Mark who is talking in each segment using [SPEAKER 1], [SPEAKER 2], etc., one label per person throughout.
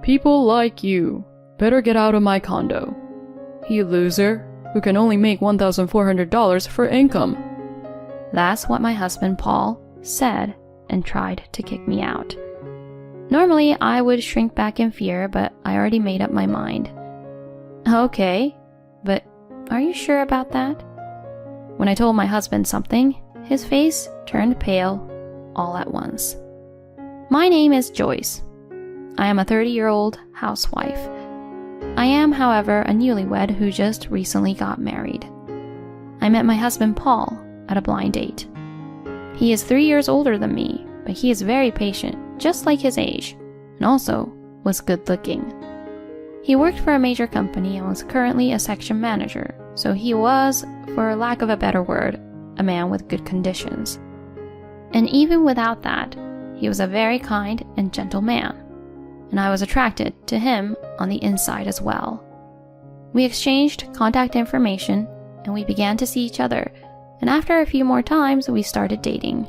[SPEAKER 1] People like you better get out of my condo. You loser, who can only make $1,400 for income.
[SPEAKER 2] That's what my husband Paul said and tried to kick me out. Normally, I would shrink back in fear, but I already made up my mind. Okay, but are you sure about that? When I told my husband something, his face turned pale all at once. My name is Joyce. I am a 30-year-old housewife. I am, however, a newlywed who just recently got married. I met my husband Paul at a blind date. He is 3 years older than me, but he is very patient, just like his age, and also was good looking. He worked for a major company and was currently a section manager, so he was, for lack of a better word, a man with good conditions. And even without that, he was a very kind and gentle man, and I was attracted to him on the inside as well. We exchanged contact information, and we began to see each other, and after a few more times, we started dating.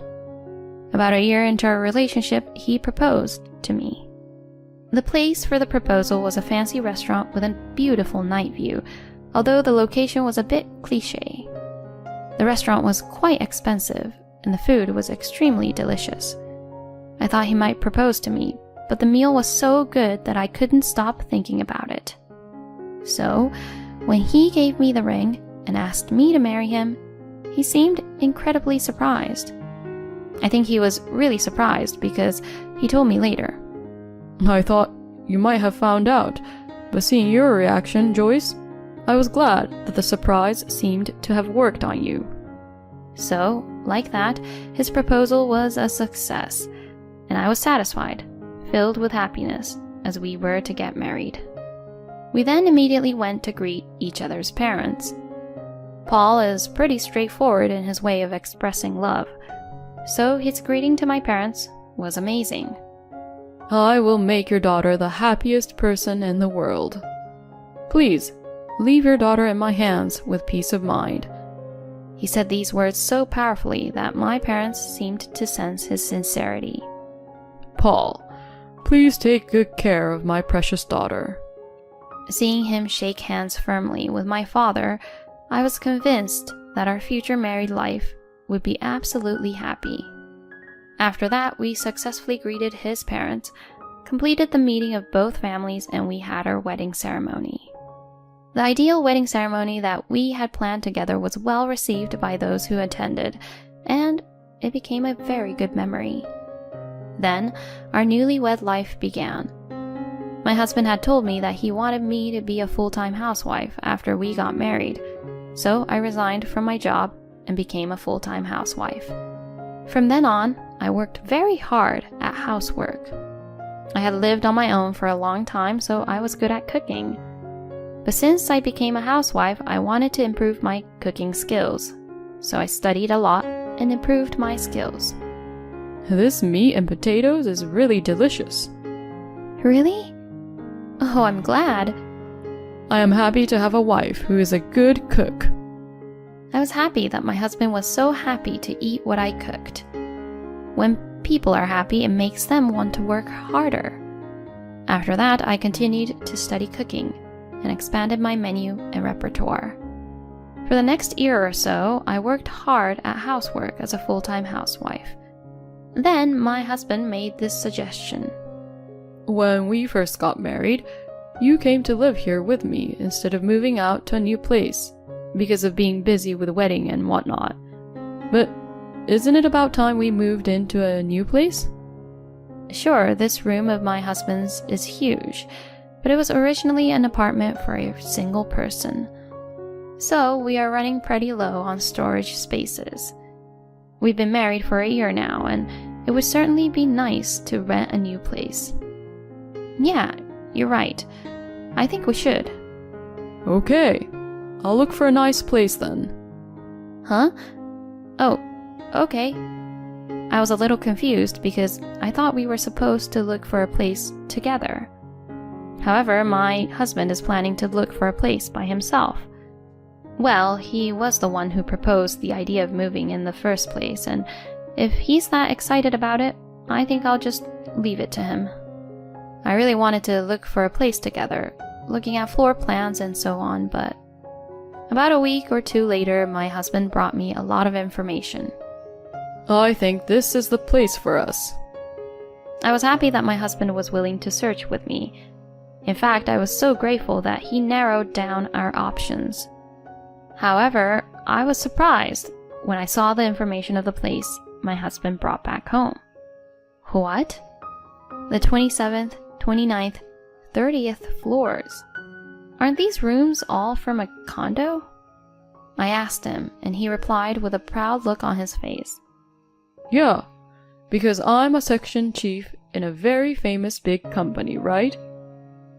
[SPEAKER 2] About a year into our relationship, he proposed to me. The place for the proposal was a fancy restaurant with a beautiful night view, although the location was a bit cliché. The restaurant was quite expensive, and the food was extremely delicious. I thought he might propose to me, but the meal was so good that I couldn't stop thinking about it. So, when he gave me the ring and asked me to marry him, he seemed incredibly surprised. I think he was really surprised because he told me later.
[SPEAKER 1] I thought you might have found out, but seeing your reaction, Joyce, I was glad that the surprise seemed to have worked on you.
[SPEAKER 2] So, like that, his proposal was a success, and I was satisfied, filled with happiness, as we were to get married. We then immediately went to greet each other's parents. Paul is pretty straightforward in his way of expressing love, so his greeting to my parents was amazing.
[SPEAKER 1] I will make your daughter the happiest person in the world. Please, leave your daughter in my hands with peace of mind.
[SPEAKER 2] He said these words so powerfully that my parents seemed to sense his sincerity.
[SPEAKER 1] Paul, please take good care of my precious daughter.
[SPEAKER 2] Seeing him shake hands firmly with my father, I was convinced that our future married life would be absolutely happy. After that, we successfully greeted his parents, completed the meeting of both families, and we had our wedding ceremony. The ideal wedding ceremony that we had planned together was well received by those who attended, and it became a very good memory. Then, our newlywed life began. My husband had told me that he wanted me to be a full-time housewife after we got married, so I resigned from my job and became a full-time housewife. From then on, I worked very hard at housework. I had lived on my own for a long time, so I was good at cooking. But since I became a housewife, I wanted to improve my cooking skills, so I studied a lot and improved my skills.
[SPEAKER 1] This meat and potatoes is really delicious.
[SPEAKER 2] Really? Oh, I'm glad.
[SPEAKER 1] I am happy to have a wife who is a good cook.
[SPEAKER 2] I was happy that my husband was so happy to eat what I cooked. When people are happy, it makes them want to work harder. After that, I continued to study cooking and expanded my menu and repertoire. For the next year or so, I worked hard at housework as a full-time housewife. Then my husband made this suggestion.
[SPEAKER 1] When we first got married, you came to live here with me instead of moving out to a new place because of being busy with the wedding and whatnot. But isn't it about time we moved into a new place?
[SPEAKER 2] Sure, this room of my husband's is huge, but it was originally an apartment for a single person. So we are running pretty low on storage spaces. We've been married for a year now, and it would certainly be nice to rent a new place. Yeah, you're right. I think we should.
[SPEAKER 1] Okay, I'll look for a nice place then.
[SPEAKER 2] Huh? Oh, okay. I was a little confused because I thought we were supposed to look for a place together. However, my husband is planning to look for a place by himself. Well, he was the one who proposed the idea of moving in the first place, and if he's that excited about it, I think I'll just leave it to him. I really wanted to look for a place together, looking at floor plans and so on, but about a week or two later, my husband brought me a lot of information.
[SPEAKER 1] I think this is the place for us.
[SPEAKER 2] I was happy that my husband was willing to search with me. In fact, I was so grateful that he narrowed down our options. However, I was surprised when I saw the information of the place my husband brought back home. What? The 27th, 29th, 30th floors. Aren't these rooms all from a condo? I asked him, and he replied with a proud look on his face.
[SPEAKER 1] Yeah, because I'm a section chief in a very famous big company, right?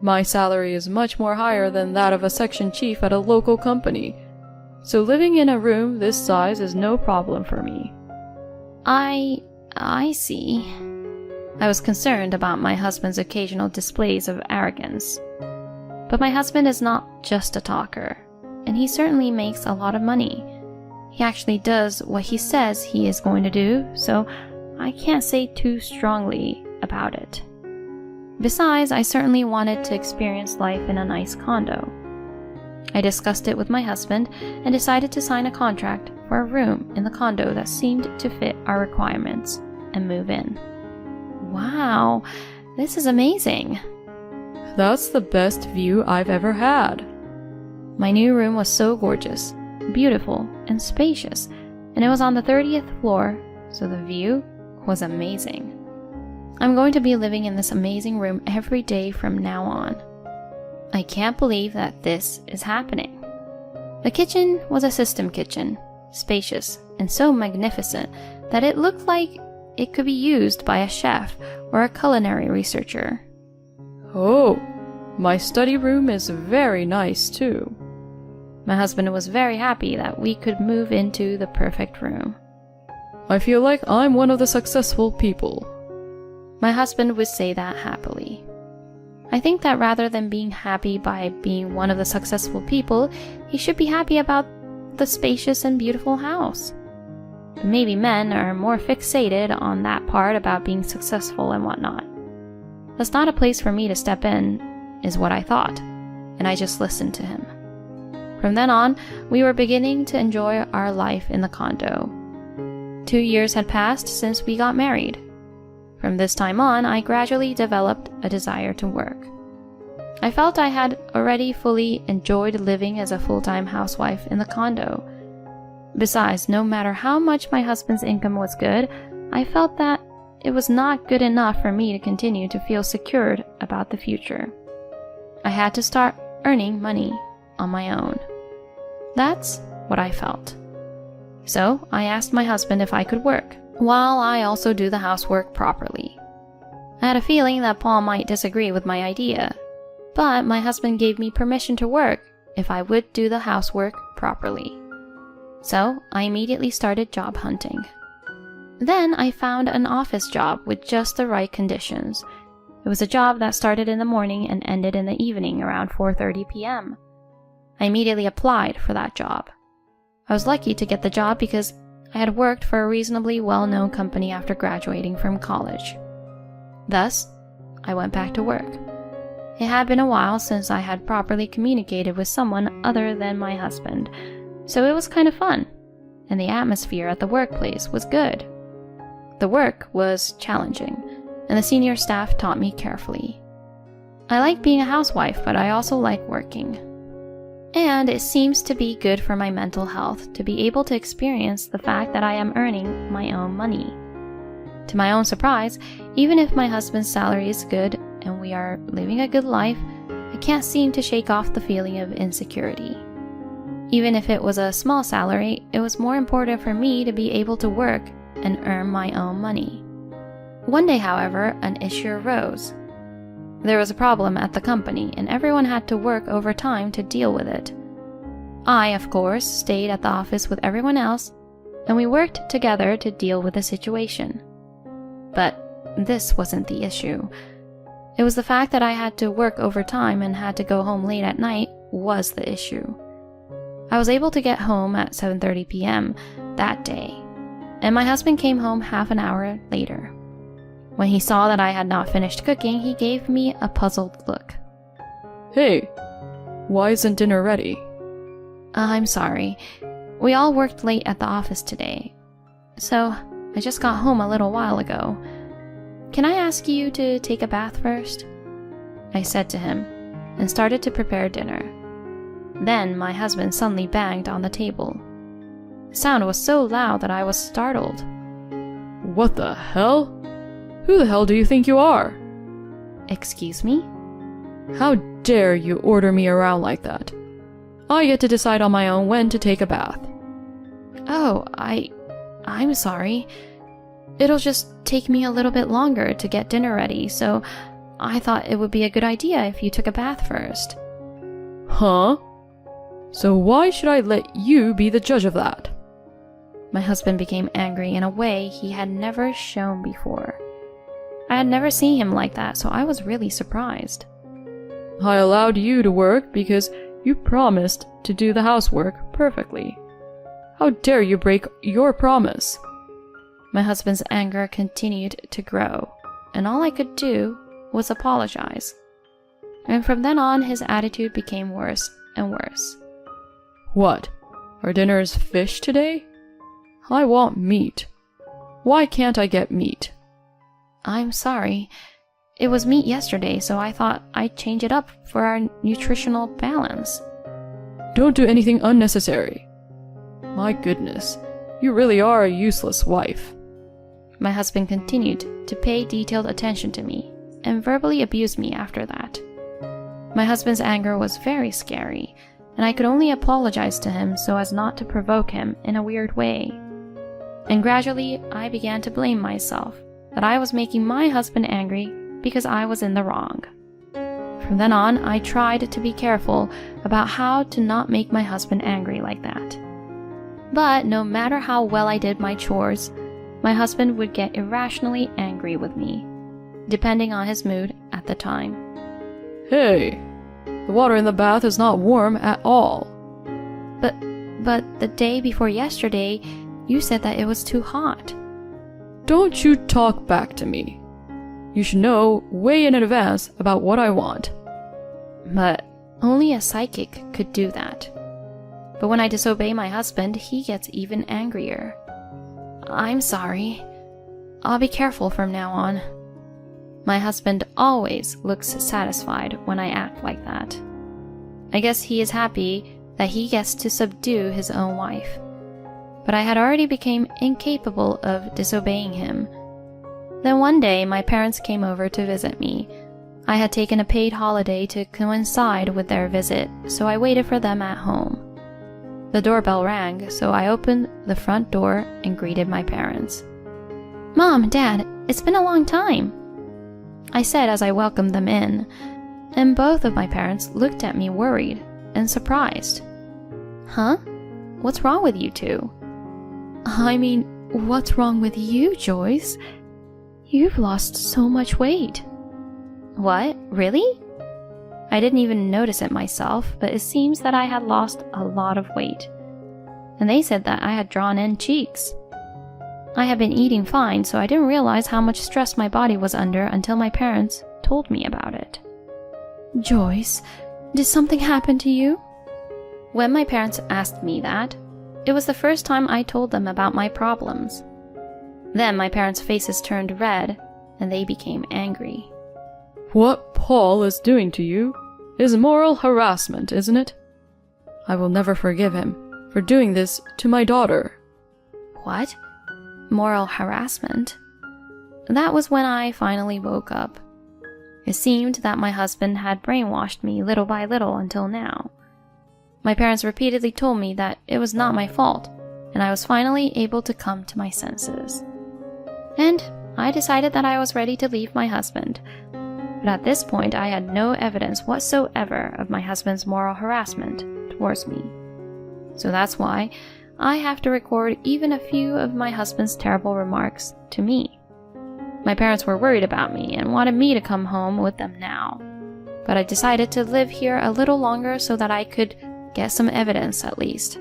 [SPEAKER 1] My salary is much more higher than that of a section chief at a local company, so living in a room this size is no problem for me.
[SPEAKER 2] I see. I was concerned about my husband's occasional displays of arrogance. But my husband is not just a talker, and he certainly makes a lot of money. He actually does what he says he is going to do, so I can't say too strongly about it. Besides, I certainly wanted to experience life in a nice condo. I discussed it with my husband and decided to sign a contract for a room in the condo that seemed to fit our requirements and move in. Wow, this is amazing.
[SPEAKER 1] That's the best view I've ever had.
[SPEAKER 2] My new room was so gorgeous, beautiful, and spacious, and it was on the 30th floor, so the view was amazing. I'm going to be living in this amazing room every day from now on. I can't believe that this is happening. The kitchen was a system kitchen, spacious and so magnificent that it looked like it could be used by a chef or a culinary researcher.
[SPEAKER 1] Oh, my study room is very nice too.
[SPEAKER 2] My husband was very happy that we could move into the perfect room.
[SPEAKER 1] I feel like I'm one of the successful people.
[SPEAKER 2] My husband would say that happily. I think that rather than being happy by being one of the successful people, he should be happy about the spacious and beautiful house. But maybe men are more fixated on that part about being successful and whatnot. That's not a place for me to step in, is what I thought, and I just listened to him. From then on, we were beginning to enjoy our life in the condo. 2 years had passed since we got married. From this time on, I gradually developed a desire to work. I felt I had already fully enjoyed living as a full-time housewife in the condo. Besides, no matter how much my husband's income was good, I felt that it was not good enough for me to continue to feel secured about the future. I had to start earning money on my own. That's what I felt. So I asked my husband if I could work, while I also do the housework properly. I had a feeling that Paul might disagree with my idea, but my husband gave me permission to work if I would do the housework properly. So I immediately started job hunting. Then I found an office job with just the right conditions. It was a job that started in the morning and ended in the evening around 4:30 p.m. I immediately applied for that job. I was lucky to get the job because I had worked for a reasonably well-known company after graduating from college. Thus, I went back to work. It had been a while since I had properly communicated with someone other than my husband, so it was kind of fun, and the atmosphere at the workplace was good. The work was challenging, and the senior staff taught me carefully. I like being a housewife, but I also like working. And it seems to be good for my mental health to be able to experience the fact that I am earning my own money. To my own surprise, even if my husband's salary is good and we are living a good life, I can't seem to shake off the feeling of insecurity. Even if it was a small salary, it was more important for me to be able to work and earn my own money. One day, however, an issue arose. There was a problem at the company, and everyone had to work overtime to deal with it. I, of course, stayed at the office with everyone else, and we worked together to deal with the situation. But this wasn't the issue. It was the fact that I had to work overtime and had to go home late at night was the issue. I was able to get home at 7:30 p.m. that day, and my husband came home half an hour later. When he saw that I had not finished cooking, he gave me a puzzled look.
[SPEAKER 1] Hey, why isn't dinner ready?
[SPEAKER 2] I'm sorry. We all worked late at the office today. So, I just got home a little while ago. Can I ask you to take a bath first? I said to him, and started to prepare dinner. Then my husband suddenly banged on the table. The sound was so loud that I was startled.
[SPEAKER 1] What the hell? Who the hell do you think you are?
[SPEAKER 2] Excuse me?
[SPEAKER 1] How dare you order me around like that? I get to decide on my own when to take a bath.
[SPEAKER 2] Oh, I'm sorry. It'll just take me a little bit longer to get dinner ready, so I thought it would be a good idea if you took a bath first.
[SPEAKER 1] Huh? So why should I let you be the judge of that?
[SPEAKER 2] My husband became angry in a way he had never shown before. I had never seen him like that, so I was really surprised.
[SPEAKER 1] I allowed you to work because you promised to do the housework perfectly. How dare you break your promise?
[SPEAKER 2] My husband's anger continued to grow, and all I could do was apologize. And from then on, his attitude became worse and worse.
[SPEAKER 1] What? Our dinner is fish today? I want meat. Why can't I get meat?
[SPEAKER 2] I'm sorry. It was meat yesterday, so I thought I'd change it up for our nutritional balance.
[SPEAKER 1] Don't do anything unnecessary. My goodness, you really are a useless wife.
[SPEAKER 2] My husband continued to pay detailed attention to me and verbally abused me after that. My husband's anger was very scary, and I could only apologize to him so as not to provoke him in a weird way. And gradually, I began to blame myself that I was making my husband angry because I was in the wrong. From then on, I tried to be careful about how to not make my husband angry like that. But no matter how well I did my chores, my husband would get irrationally angry with me, depending on his mood at the time.
[SPEAKER 1] Hey, the water in the bath is not warm at all.
[SPEAKER 2] But the day before yesterday, you said that it was too hot.
[SPEAKER 1] Don't you talk back to me. You should know way in advance about what I want.
[SPEAKER 2] But only a psychic could do that. But when I disobey my husband, he gets even angrier. I'm sorry. I'll be careful from now on. My husband always looks satisfied when I act like that. I guess he is happy that he gets to subdue his own wife. But I had already become incapable of disobeying him. Then one day, my parents came over to visit me. I had taken a paid holiday to coincide with their visit, so I waited for them at home. The doorbell rang, so I opened the front door and greeted my parents. "Mom, Dad, it's been a long time," I said as I welcomed them in, and both of my parents looked at me worried and surprised. "Huh? What's wrong with you two?"
[SPEAKER 1] I mean, what's wrong with you, Joyce? You've lost so much weight.
[SPEAKER 2] What? Really? I didn't even notice it myself, but it seems that I had lost a lot of weight. And they said that I had drawn in cheeks. I had been eating fine, so I didn't realize how much stress my body was under until my parents told me about it.
[SPEAKER 1] Joyce, did something happen to you?
[SPEAKER 2] When my parents asked me that, it was the first time I told them about my problems. Then my parents' faces turned red, and they became angry.
[SPEAKER 1] What Paul is doing to you is moral harassment, isn't it? I will never forgive him for doing this to my daughter.
[SPEAKER 2] What? Moral harassment? That was when I finally woke up. It seemed that my husband had brainwashed me little by little until now. My parents repeatedly told me that it was not my fault, and I was finally able to come to my senses. And I decided that I was ready to leave my husband. But at this point, I had no evidence whatsoever of my husband's moral harassment towards me. So that's why I have to record even a few of my husband's terrible remarks to me. My parents were worried about me and wanted me to come home with them now. But I decided to live here a little longer so that I could get some evidence at least.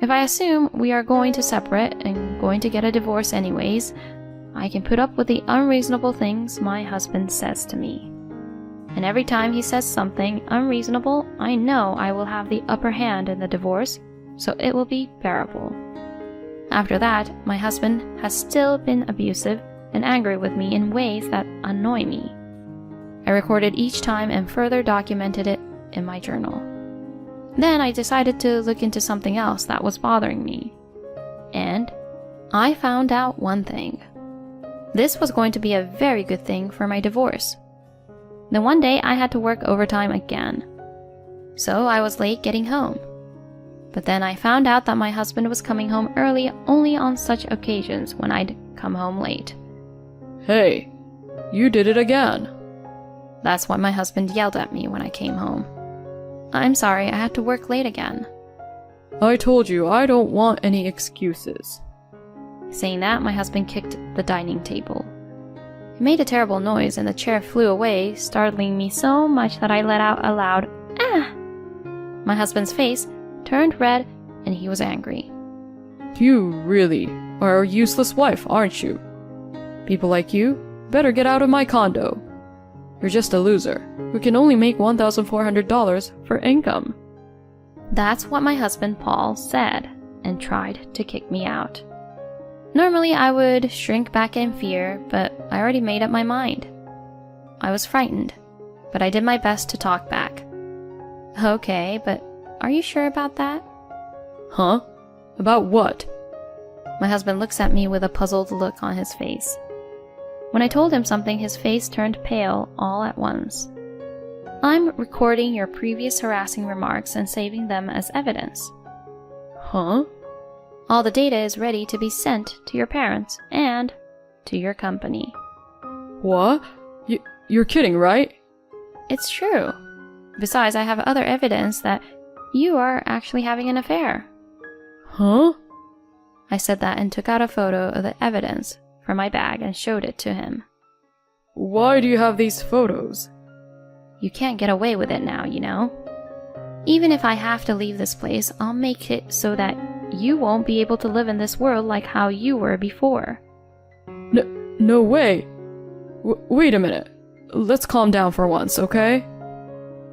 [SPEAKER 2] If I assume we are going to separate and going to get a divorce anyways, I can put up with the unreasonable things my husband says to me. And every time he says something unreasonable, I know I will have the upper hand in the divorce, so it will be bearable. After that, my husband has still been abusive and angry with me in ways that annoy me. I recorded each time and further documented it in my journal. Then I decided to look into something else that was bothering me. And I found out one thing. This was going to be a very good thing for my divorce. Then one day I had to work overtime again. So I was late getting home. But then I found out that my husband was coming home early only on such occasions when I'd come home late.
[SPEAKER 1] Hey, you did it again.
[SPEAKER 2] That's what my husband yelled at me when I came home. I'm sorry, I had to work late again.
[SPEAKER 1] I told you I don't want any excuses.
[SPEAKER 2] Saying that, my husband kicked the dining table. It made a terrible noise and the chair flew away, startling me so much that I let out a loud, "Ah!" My husband's face turned red and he was angry.
[SPEAKER 1] You really are a useless wife, aren't you? People like you better get out of my condo. You're just a loser who can only make $1,400 for income.
[SPEAKER 2] That's what my husband Paul said and tried to kick me out. Normally I would shrink back in fear, but I already made up my mind. I was frightened, but I did my best to talk back. Okay, but are you sure about that?
[SPEAKER 1] Huh? About what?
[SPEAKER 2] My husband looks at me with a puzzled look on his face. When I told him something, his face turned pale all at once. I'm recording your previous harassing remarks and saving them as evidence.
[SPEAKER 1] Huh?
[SPEAKER 2] All the data is ready to be sent to your parents and to your company.
[SPEAKER 1] What? You're kidding, right?
[SPEAKER 2] It's true. Besides, I have other evidence that you are actually having an affair.
[SPEAKER 1] Huh?
[SPEAKER 2] I said that and took out a photo of the evidence from my bag and showed it to him.
[SPEAKER 1] Why do you have these photos?
[SPEAKER 2] You can't get away with it now, you know. Even if I have to leave this place, I'll make it so that you won't be able to live in this world like how you were before.
[SPEAKER 1] No way. Wait a minute. Let's calm down for once, okay?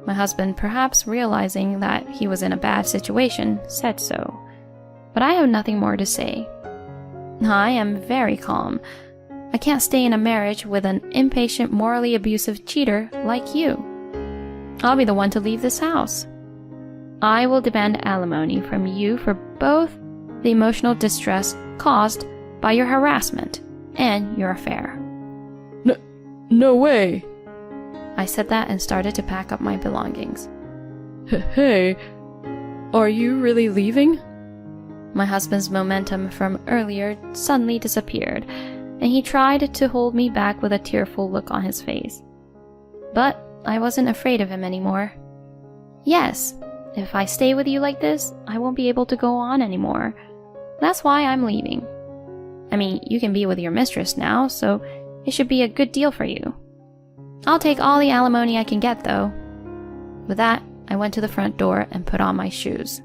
[SPEAKER 2] My husband, perhaps realizing that he was in a bad situation, said so. But I have nothing more to say. I am very calm. I can't stay in a marriage with an impatient, morally abusive cheater like you. I'll be the one to leave this house. I will demand alimony from you for both the emotional distress caused by your harassment and your affair.
[SPEAKER 1] No way.
[SPEAKER 2] I said that and started to pack up my belongings.
[SPEAKER 1] Hey, are you really leaving?
[SPEAKER 2] My husband's momentum from earlier suddenly disappeared, and he tried to hold me back with a tearful look on his face. But I wasn't afraid of him anymore. Yes, if I stay with you like this, I won't be able to go on anymore. That's why I'm leaving. I mean, you can be with your mistress now, so it should be a good deal for you. I'll take all the alimony I can get, though. With that, I went to the front door and put on my shoes.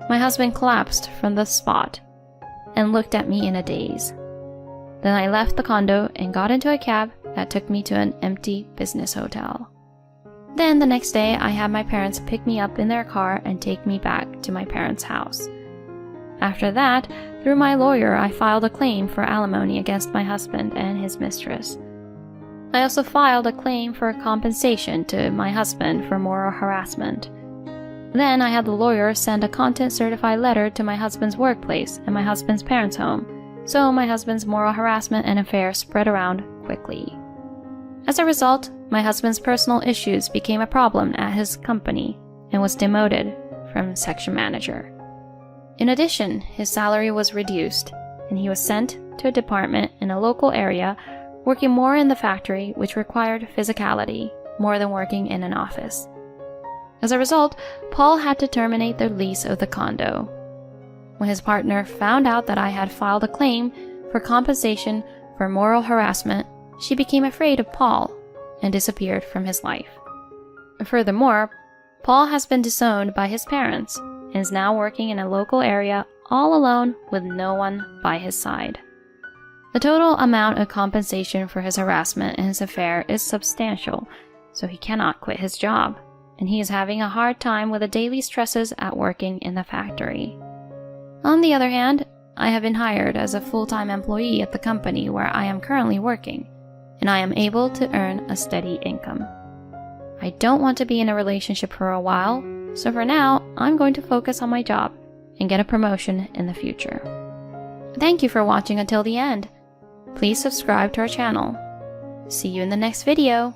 [SPEAKER 2] My husband collapsed from the spot and looked at me in a daze. Then I left the condo and got into a cab that took me to an empty business hotel. Then the next day, I had my parents pick me up in their car and take me back to my parents' house. After that, through my lawyer, I filed a claim for alimony against my husband and his mistress. I also filed a claim for compensation to my husband for moral harassment. Then I had the lawyer send a content-certified letter to my husband's workplace and my husband's parents' home, so my husband's moral harassment and affair spread around quickly. As a result, my husband's personal issues became a problem at his company and was demoted from section manager. In addition, his salary was reduced, and he was sent to a department in a local area working more in the factory, which required physicality more than working in an office. As a result, Paul had to terminate the lease of the condo. When his partner found out that I had filed a claim for compensation for moral harassment, she became afraid of Paul and disappeared from his life. Furthermore, Paul has been disowned by his parents and is now working in a local area all alone with no one by his side. The total amount of compensation for his harassment and his affair is substantial, so he cannot quit his job, and he is having a hard time with the daily stresses at working in the factory. On the other hand, I have been hired as a full-time employee at the company where I am currently working, and I am able to earn a steady income. I don't want to be in a relationship for a while, so for now, I'm going to focus on my job and get a promotion in the future. Thank you for watching until the end. Please subscribe to our channel. See you in the next video.